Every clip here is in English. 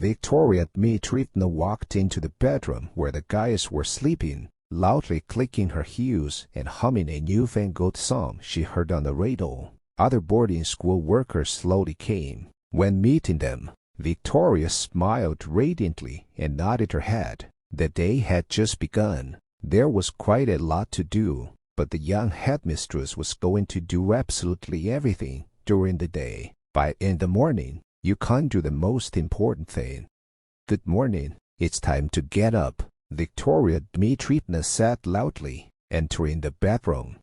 Victoria Dmitrievna walked into the bedroom where the guys were sleeping, loudly clicking her heels and humming a newfangled song she heard on the radio. Other boarding school workers slowly came. When meeting them, Victoria smiled radiantly and nodded her head. The day had just begun. There was quite a lot to do, but the young headmistress was going to do absolutely everything during the day. In the morning, you can't do the most important thing. "Good morning. It's time to get up," Victoria Dmitrievna said loudly, entering the bedroom.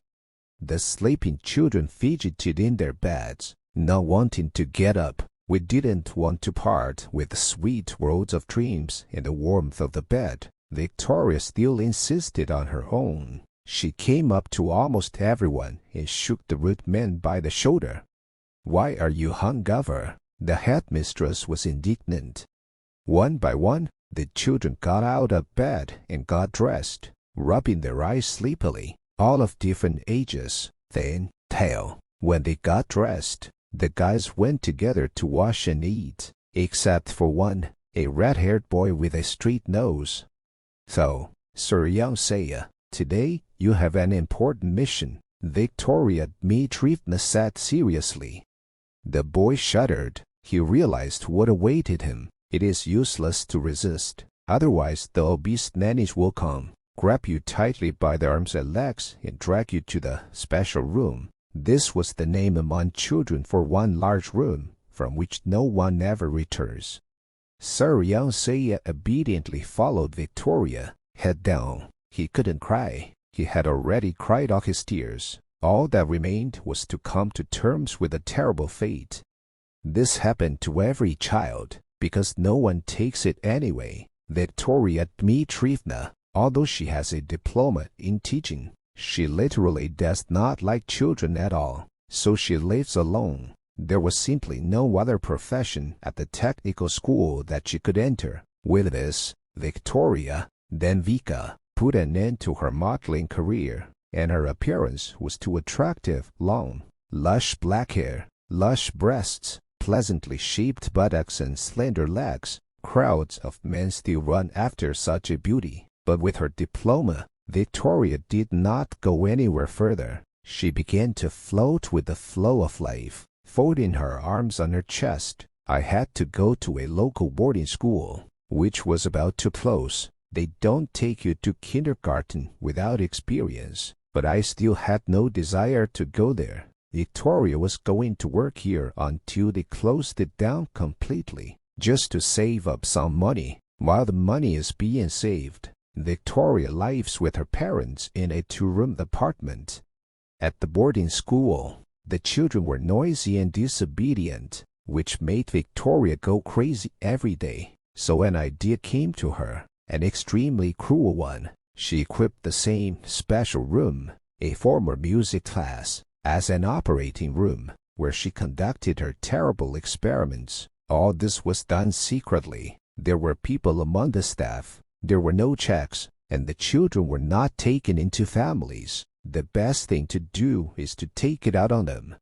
The sleeping children fidgeted in their beds, not wanting to get up. We didn't want to part with the sweet world of dreams and the warmth of the bed. Victoria still insisted on her own. She came up to almost everyone and shook the rude men by the shoulder. "Why are you hungover?" The headmistress was indignant. One by one, the children got out of bed and got dressed, rubbing their eyes sleepily, all of different ages, thin, tall. When they got dressed, the guys went together to wash and eat, except for one, a red-haired boy with a straight nose. "So, Sir Youngsaya, today you have an important mission," Victoria Dmitrievna said seriously. The boy shuddered. He realized what awaited him. It is useless to resist. Otherwise, the obese nannies will come, grab you tightly by the arms and legs, and drag you to the special room. This was the name among children for one large room, from which no one ever returns. Sir Youngsaya obediently followed Victoria, head down. He couldn't cry. He had already cried all his tears. All that remained was to come to terms with a terrible fate. This happened to every child, because no one takes it anyway. Victoria Dmitrievna, although she has a diploma in teaching, she literally does not like children at all, so she lives alone. There was simply no other profession at the technical school that she could enter. With this, Victoria, then Vika, put an end to her modeling career, and her appearance was too attractive. Long, lush black hair, lush breasts, pleasantly shaped buttocks and slender legs. Crowds of men still run after such a beauty. But with her diploma, Victoria did not go anywhere further. She began to float with the flow of life, folding her arms on her chest. "I had to go to a local boarding school, which was about to close. They don't take you to kindergarten without experience, but I still had no desire to go there. Victoria was going to work here until they closed it down completely, just to save up some money. While the money is being saved, Victoria lives with her parents in a 2-room apartment." At the boarding school, the children were noisy and disobedient, which made Victoria go crazy every day. So an idea came to her, an extremely cruel one. She equipped the same special room, a former music class, as an operating room, where she conducted her terrible experiments. All this was done secretly. There were people among the staff. There were no checks, and the children were not taken into families. The best thing to do is to take it out on them.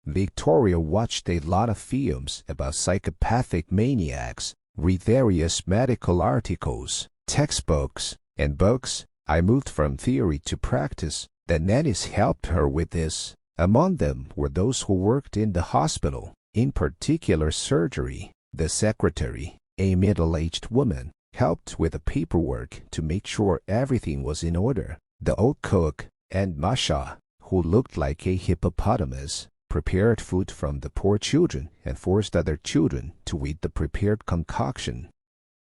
Victoria watched a lot of films about psychopathic maniacs, read various medical articles, textbooks, and books. I moved from theory to practice. The nannies helped her with this. Among them were those who worked in the hospital, in particular surgery. The secretary, a middle-aged woman, helped with the paperwork to make sure everything was in order. The old cook and Masha, who looked like a hippopotamus, prepared food from the poor children and forced other children to eat the prepared concoction.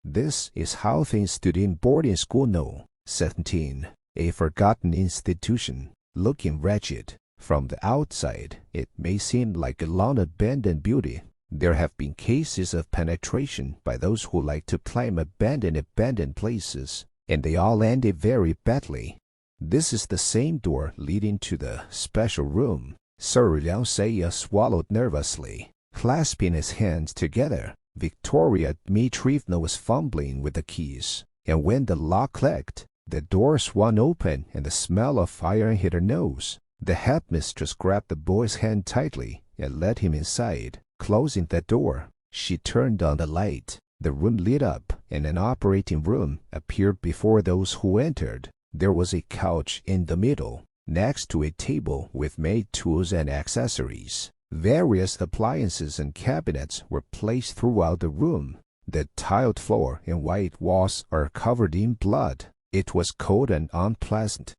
This is how things stood in boarding school No. 17, a forgotten institution, looking wretched. From the outside, it may seem like a long-abandoned beauty. There have been cases of penetration by those who like to climb abandoned places, and they all ended very badly. This is the same door leading to the special room. Sir Youngsaya swallowed nervously. Clasping his hands together, Victoria Dmitrievna was fumbling with the keys, and when the lock clicked, the door swung open and the smell of fire hit her nose. The headmistress grabbed the boy's hand tightly and led him inside. Closing the door, she turned on the light. The room lit up, and an operating room appeared before those who entered. There was a couch in the middle, next to a table with made tools and accessories. Various appliances and cabinets were placed throughout the room. The tiled floor and white walls are covered in blood. It was cold and unpleasant.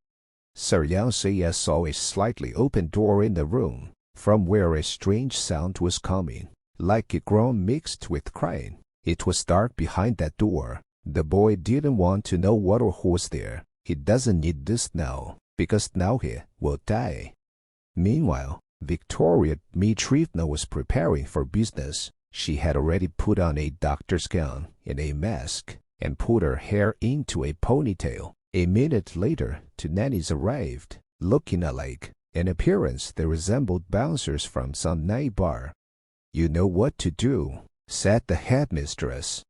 Sir Yang saw a slightly open door in the room, from where a strange sound was coming, like a groan mixed with crying. It was dark behind that door. The boy didn't want to know what or who was there. He doesn't need this now, because now he will die. Meanwhile, Victoria Dmitrievna was preparing for business. She had already put on a doctor's gown and a mask, and put her hair into a ponytail. A minute later, two nannies arrived, looking alike. In appearance, they resembled bouncers from some night bar. "You know what to do," said the headmistress.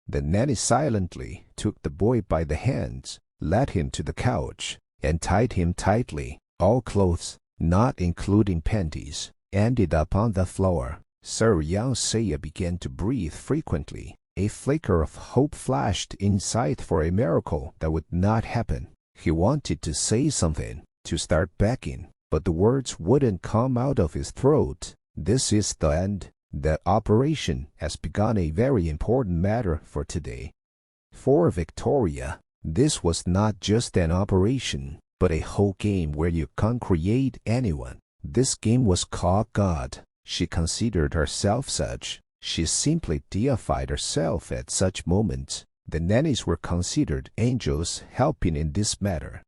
The nanny silently took the boy by the hands, led him to the couch, and tied him tightly. All clothes, not including panties, ended up on the floor. Sir Yang began to breathe frequently. A flicker of hope flashed inside for a miracle that would not happen. He wanted to say something, to start begging, but the words wouldn't come out of his throat. This is the end. The operation has begun, a very important matter for today. For Victoria, this was not just an operation, but a whole game where you can't create anyone. This game was called God. She considered herself such. She simply deified herself at such moments. The nannies were considered angels helping in this matter.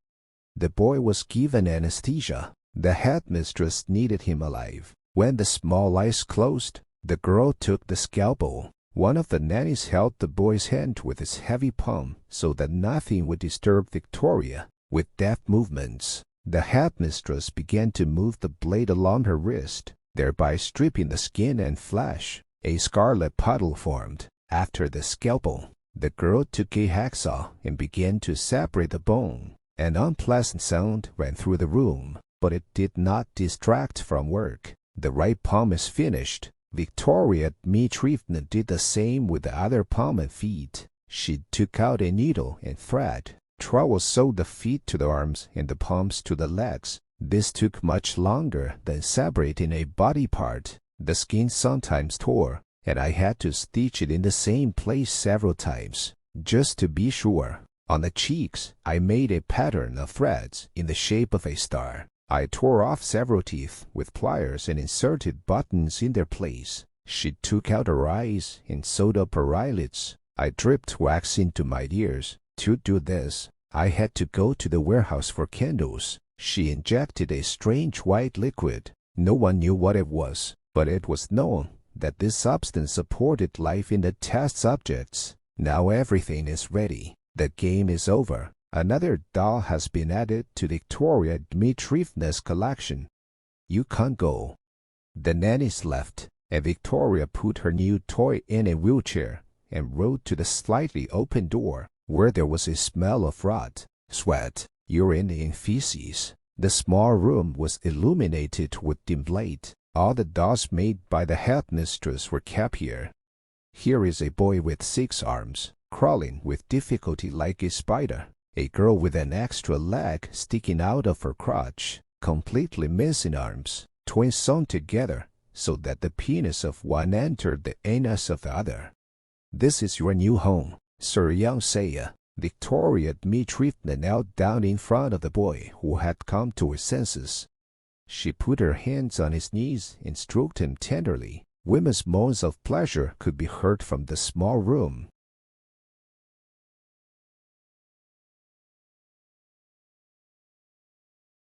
The boy was given anesthesia. The headmistress needed him alive. When the small eyes closed, the girl took the scalpel. One of the nannies held the boy's hand with its heavy palm so that nothing would disturb Victoria. With deft movements, the headmistress began to move the blade along her wrist, thereby stripping the skin and flesh. A scarlet puddle formed. After the scalpel, the girl took a hacksaw and began to separate the bone. An unpleasant sound ran through the room, but it did not distract from work. The right palm is finished. Victoria Dmitrievna did the same with the other palm and feet. She took out a needle and thread. Trowel sewed the feet to the arms and the palms to the legs. This took much longer than separating a body part. The skin sometimes tore, and I had to stitch it in the same place several times, just to be sure. On the cheeks, I made a pattern of threads in the shape of a star. I tore off several teeth with pliers and inserted buttons in their place. She took out her eyes and sewed up her eyelids. I dripped wax into my ears. To do this, I had to go to the warehouse for candles. She injected a strange white liquid. No one knew what it was, but it was known that this substance supported life in the test subjects. Now everything is ready. The game is over. Another doll has been added to Victoria Dmitrievna's collection. You can't go. The nannies left, and Victoria put her new toy in a wheelchair and rode to the slightly open door, where there was a smell of rot, sweat, urine, and feces. The small room was illuminated with dim light. All the dolls made by the headmistress were kept here. Here is a boy with 6 arms, crawling with difficulty like a spider. A girl with an extra leg sticking out of her crotch, completely missing arms, twins sewn together so that the penis of one entered the anus of the other. This is your new home, Sir Yang. Victoria Dmitrievna knelt down in front of the boy who had come to his senses. She put her hands on his knees and stroked him tenderly. Women's moans of pleasure could be heard from the small room.